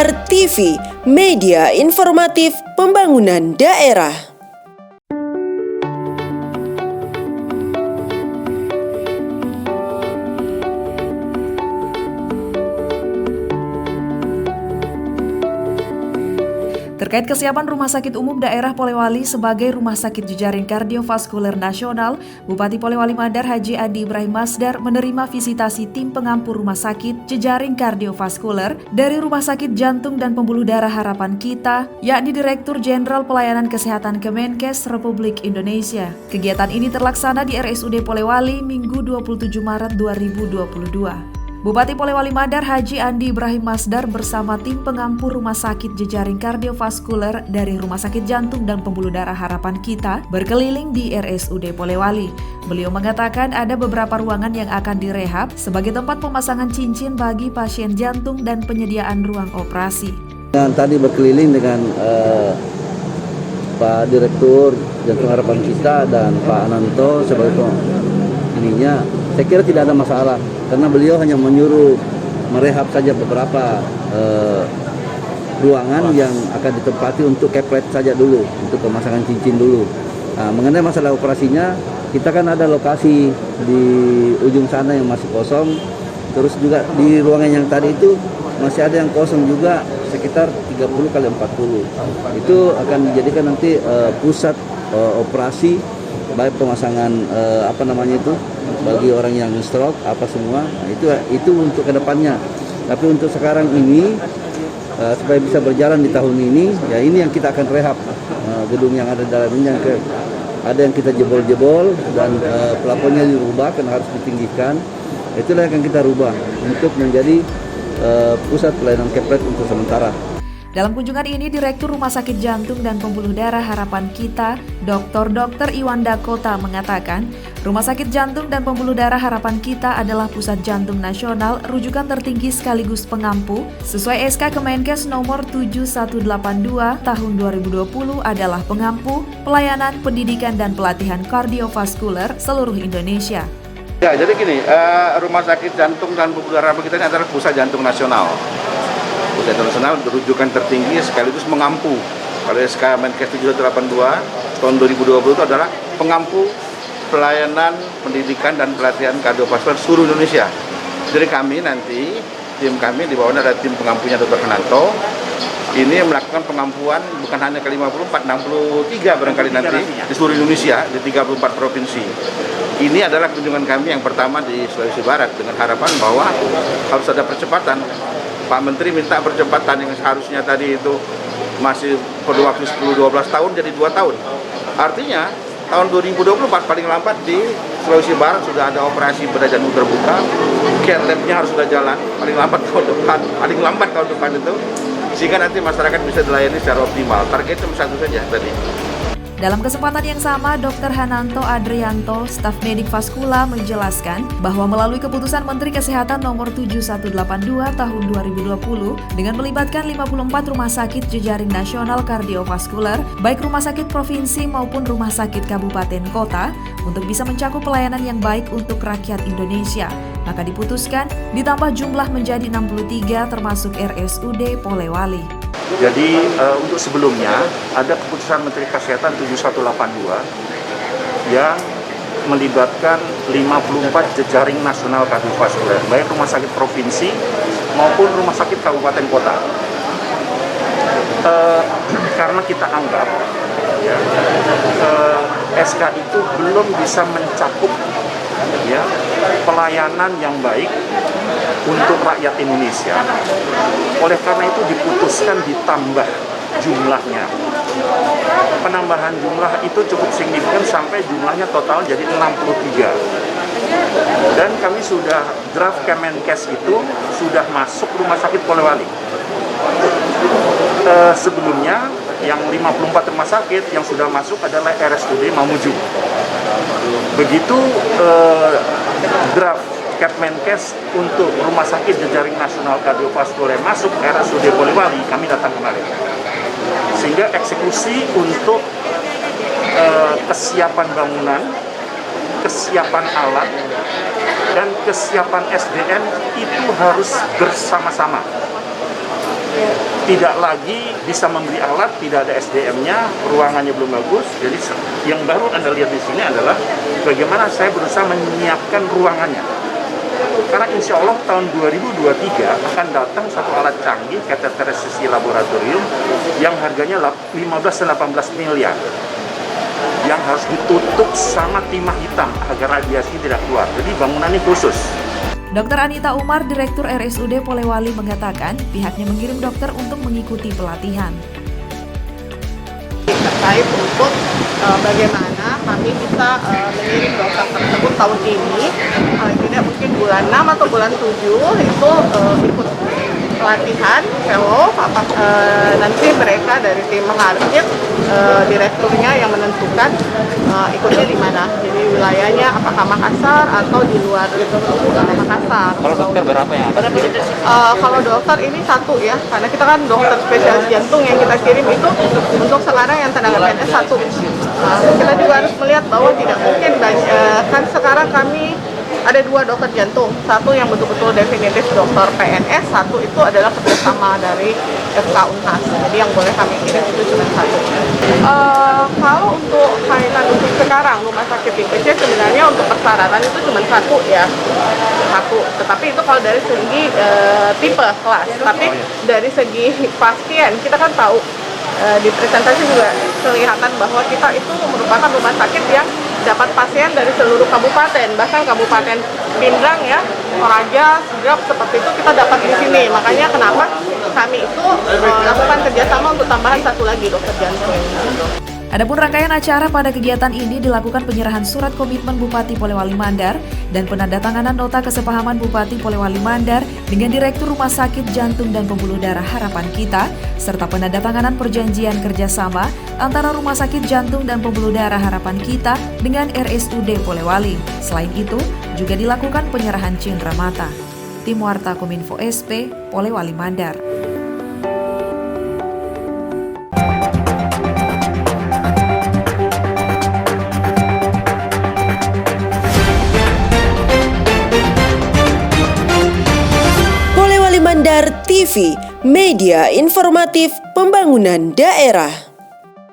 KBR TV, media informatif pembangunan daerah. Terkait kesiapan Rumah Sakit Umum Daerah Polewali sebagai Rumah Sakit Jejaring Kardiovaskuler Nasional, Bupati Polewali Mandar Haji Andi Ibrahim Masdar menerima visitasi tim pengampu Rumah Sakit Jejaring Kardiovaskuler dari Rumah Sakit Jantung dan Pembuluh Darah Harapan Kita, yakni Direktur Jenderal Pelayanan Kesehatan Kemenkes Republik Indonesia. Kegiatan ini terlaksana di RSUD Polewali Minggu 27 Maret 2022. Bupati Polewali Mandar Haji Andi Ibrahim Masdar bersama tim pengampu Rumah Sakit Jejaring Kardiovaskuler dari Rumah Sakit Jantung dan Pembuluh Darah Harapan Kita berkeliling di RSUD Polewali. Beliau mengatakan ada beberapa ruangan yang akan direhab sebagai tempat pemasangan cincin bagi pasien jantung dan penyediaan ruang operasi. Dan tadi berkeliling dengan Pak Direktur Jantung Harapan Kita dan Pak Ananto sebagai ininya, saya kira tidak ada masalah karena beliau hanya menyuruh merehab saja beberapa ruangan yang akan ditempati untuk keplet saja dulu, untuk pemasangan cincin dulu. Nah, mengenai masalah operasinya, kita kan ada lokasi di ujung sana yang masih kosong, terus juga di ruangan yang tadi itu masih ada yang kosong juga sekitar 30 kali 40. Itu akan dijadikan nanti pusat operasi, baik pemasangan bagi orang yang stroke apa semua. Nah, itu untuk kedepannya. Tapi untuk sekarang ini supaya bisa berjalan di tahun ini, ya ini yang kita akan rehab gedung yang ada di dalam ini. Ada yang kita jebol-jebol dan plafonnya dirubah karena harus ditinggikan. Itulah yang akan kita rubah untuk menjadi pusat pelayanan keplet untuk sementara. Dalam kunjungan ini, Direktur Rumah Sakit Jantung dan Pembuluh Darah Harapan Kita, Dr. Iwan Dakota mengatakan, Rumah Sakit Jantung dan Pembuluh Darah Harapan Kita adalah pusat jantung nasional rujukan tertinggi sekaligus pengampu sesuai SK Kemenkes nomor 7182 tahun 2020 adalah pengampu, pelayanan, pendidikan dan pelatihan kardiovaskuler seluruh Indonesia. Ya, jadi gini, Rumah Sakit Jantung dan Pembuluh Darah Harapan Kita ini adalah pusat jantung nasional. Pusat internasional rujukan tertinggi sekaligus mengampu. Kalau SK Kemenkes 782 tahun 2020 itu adalah pengampu pelayanan, pendidikan dan pelatihan kardiovaskuler seluruh Indonesia. Jadi kami nanti, tim kami di bawahnya ada tim pengampunya Dr. Hananto. Ini melakukan pengampuan bukan hanya ke 54, 63 barangkali nanti di seluruh Indonesia, di 34 provinsi. Ini adalah kunjungan kami yang pertama di Sulawesi Barat dengan harapan bahwa harus ada percepatan. Pak Menteri minta percepatan yang seharusnya tadi itu masih perlu waktu 10-12 tahun jadi 2 tahun. Artinya tahun 2024 paling lambat di Sulawesi Barat sudah ada operasi bedah jantung terbuka, care lab-nya harus sudah jalan paling lambat tahun depan itu, sehingga nanti masyarakat bisa dilayani secara optimal. Targetnya satu saja tadi. Dalam kesempatan yang sama, Dr. Hananto Adrianto, staf medik Vaskula menjelaskan bahwa melalui keputusan Menteri Kesehatan nomor 7182 tahun 2020 dengan melibatkan 54 rumah sakit jejaring nasional kardiovaskuler, baik rumah sakit provinsi maupun rumah sakit kabupaten kota, untuk bisa mencakup pelayanan yang baik untuk rakyat Indonesia. Maka diputuskan ditambah jumlah menjadi 63 termasuk RSUD Polewali. Jadi untuk sebelumnya ada keputusan Menteri Kesehatan 7182 yang melibatkan 54 jejaring nasional kardiovaskuler, baik rumah sakit provinsi maupun rumah sakit kabupaten kota. Karena kita anggap SK itu belum bisa mencakup pelayanan yang baik untuk rakyat Indonesia. Oleh karena itu diputuskan ditambah jumlahnya. Penambahan jumlah itu cukup signifikan sampai jumlahnya total jadi 63. Dan kami sudah draft Kemenkes itu sudah masuk Rumah Sakit Polewali. Sebelumnya yang 54 rumah sakit yang sudah masuk adalah RSUD Mamuju. Begitu draft Kemenkes untuk Rumah Sakit Jejaring Nasional Kardiovaskuler masuk RSUD Polewali, kami datang kemarin. Sehingga eksekusi untuk kesiapan bangunan, kesiapan alat, dan kesiapan SDM itu harus bersama-sama. tidak lagi bisa memberi alat, tidak ada SDM-nya, ruangannya belum bagus. Jadi yang baru Anda lihat di sini adalah bagaimana saya berusaha menyiapkan ruangannya. Karena insya Allah tahun 2023 akan datang satu alat canggih kateterisasi laboratorium yang harganya 15-18 miliar. Yang harus ditutup sama timah hitam agar radiasi tidak keluar. Jadi bangunan ini khusus. Dr. Anita Umar, Direktur RSUD Polewali mengatakan pihaknya mengirim dokter untuk mengikuti pelatihan. Terkait untuk bagaimana kami bisa mengirim dokter tersebut tahun ini, tidak mungkin bulan 6 atau bulan 7 itu ikut pelatihan fellow, nanti mereka dari tim mengarbit direkturnya yang menentukan ikutnya di mana, jadi wilayahnya apakah Makassar atau di luar Makassar. Kalau dokter berapa ya? Kalau dokter ini satu ya, karena kita kan dokter spesialis jantung yang kita kirim itu untuk sekarang yang tenaga PNS satu. Kita juga harus melihat bahwa tidak mungkin kan sekarang kami ada 2 dokter jantung, satu yang betul-betul definitif dokter PNS, satu itu adalah kerjasama dari FK Unhas. Jadi yang boleh kami kirim itu cuma satu. Kalau untuk Thailand untuk sekarang rumah sakit tipe C sebenarnya untuk persyaratan itu cuma satu ya, satu. Tetapi itu kalau dari segi tipe kelas, tapi dari segi pasien kita kan tahu di presentasi juga kelihatan bahwa kita itu merupakan rumah sakit yang dapat pasien dari seluruh kabupaten, bahkan kabupaten Pindrang ya, Toraja, Sidrap seperti itu kita dapat di sini. Makanya kenapa kami itu melakukan kerjasama untuk tambahan satu lagi dokter jantung. Adapun rangkaian acara pada kegiatan ini dilakukan penyerahan surat komitmen Bupati Polewali Mandar dan penandatanganan nota kesepahaman Bupati Polewali Mandar dengan Direktur Rumah Sakit Jantung dan Pembuluh Darah Harapan Kita, serta penandatanganan perjanjian kerjasama antara Rumah Sakit Jantung dan Pembuluh Darah Harapan Kita dengan RSUD Polewali. Selain itu, juga dilakukan penyerahan cindera mata. Tim Warta Kominfo SP, Polewali Mandar. Mandar TV, media informatif pembangunan daerah.